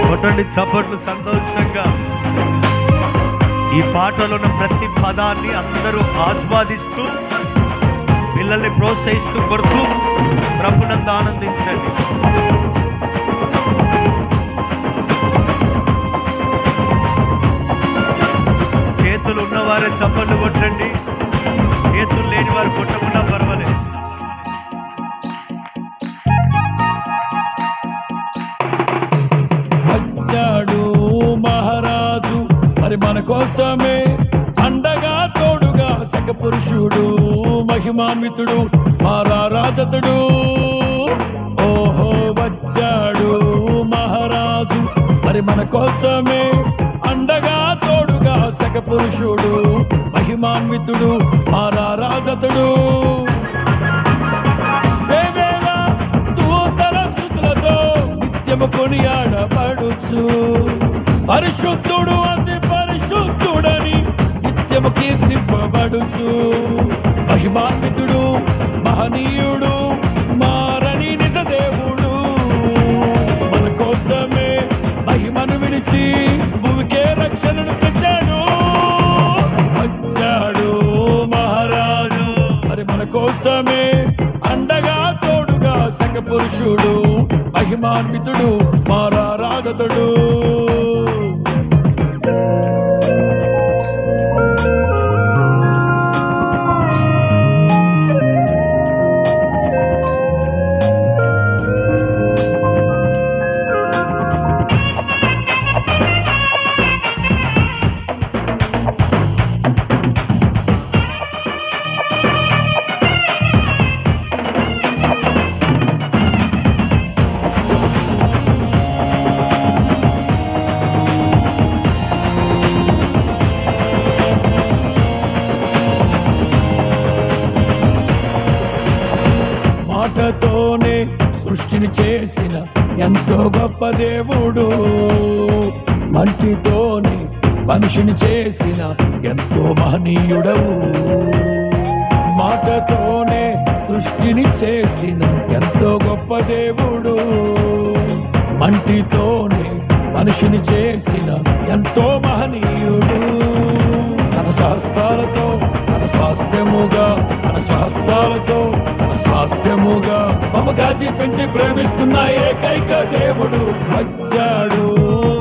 కొట్టండి చప్పట్లు సంతోషంగా. ఈ పాటలో ఉన్న ప్రతి పదాన్ని అందరూ ఆస్వాదిస్తూ పిల్లల్ని ప్రోత్సహిస్తూ కొడుతూ ప్రభునందు ఆనందించండి. చేతులు ఉన్నవారే చప్పట్లు కొట్టండి, చేతులు లేని వారు కొట్టకుండా పర్వాలేదు. వచ్చాడు మహారాజు మరి మన కోసమే, అండగా తోడుగా సకపురుషుడు మహిమాన్వితుడు మారారాజతుడు. ఓహో వచ్చాడు మహారాజు మరి మన కోసమే, అండగా తోడుగా సకపురుషుడు మహిమాన్వితుడు మారారాజతుడు. నిత్యము కొనియాడబడుచు పరిశుద్ధుడు అతి పరిశుద్ధుడని నిత్యము కీర్తింపబడుచు. మహిమాన్వితుడు మహనీయుడు మారని నిజ దేవుడు, మన కోసమే మహిమను విడిచి భూమికే రక్షణను తెచ్చాడు. వచ్చాడు మహారాజు మరి మన కోసమే, అండగా తోడుగా సకపురుషుడు మహిమాన్వితుడు మారారాగతుడు. మాటతోనే సృష్టిని చేసిన ఎంతో గొప్ప దేవుడు, మంటితోనే మనిషిని చేసిన ఎంతో మహనీయుడవు. మాటతోనే సృష్టిని చేసిన ఎంతో గొప్ప దేవుడు, మంటితోనే మనిషిని చేసిన ఎంతో మహనీయుడు. తన స్వహస్తాలతో తన స్వాస్థ్యముగా, తన స్వహస్తాలతో తన స్వాస్థ్యముగా మమకాచి పెంచి ప్రేమిస్తున్న ఏకైక దేవుడు. వచ్చాడు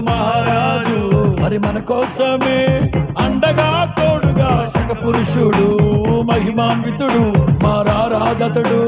మహారాజు మరి మన కోసమే, అండగా తోడుగా సకపురుషుడు మహిమాన్వితుడు మారారాజతుడు.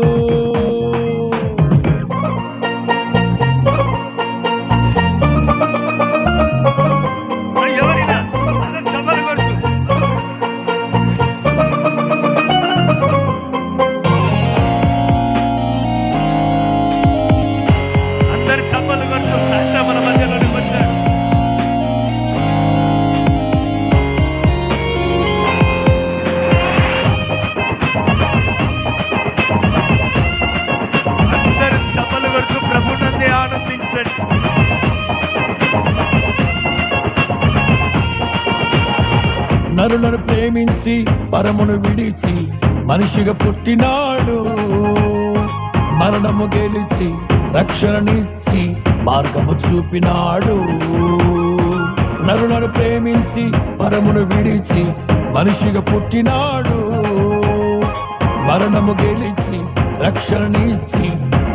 నరులను ప్రేమించి పరమును విడిచి మనిషిగా పుట్టినాడు, మరణము గెలిచి రక్షణనిచ్చి మార్గము చూపినాడు. నరులను ప్రేమించి పరమును విడిచి మనిషిగా పుట్టినాడు, మరణము గెలిచి రక్షణనిచ్చి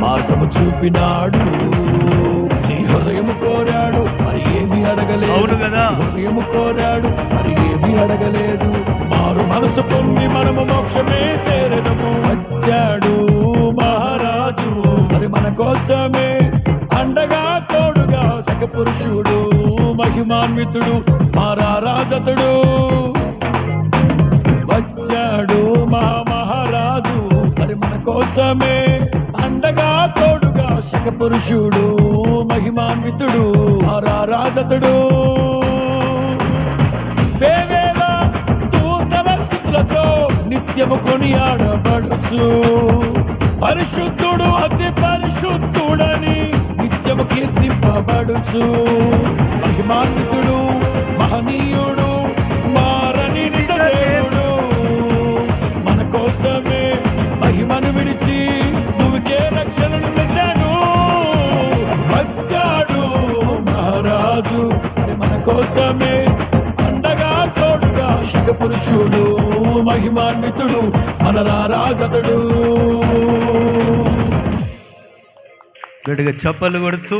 మార్గము చూపినాడు. నీ హృదయము కోరాడు మరి ఏమి అడగలేదు, హృదయము కోరాడు మరి ఏమి అడగలేదు. మారు మనసు పొంది మనము మోక్షమే చేరదము. వచ్చాడు మహారాజు మరి మన కోసమే, అండగా తోడుగా సకపురుషుడు మహిమాన్వితుడు మారారాజతుడు. వచ్చాడు మహారాజు మరి మన కోసమే, అండగా తోడుగా సకపురుషుడు మహిమాన్వితుడు మారారాజతుడు. వేవేల దూతల స్తుతులతో నిత్యము కొనియాడబడుచు పరిశుద్ధుడు అతి పరిశుద్ధుడని నిత్యము కీర్తింపబడుచు. మహిమాన్వితుడు మహనీయుడు రాజు మరి మన కోసమే అండగా తోడుగా శక పురుషుడు మహిమాన్వితుడు మన రాజతడు. గట్టిగా చప్పలు కొడుతూ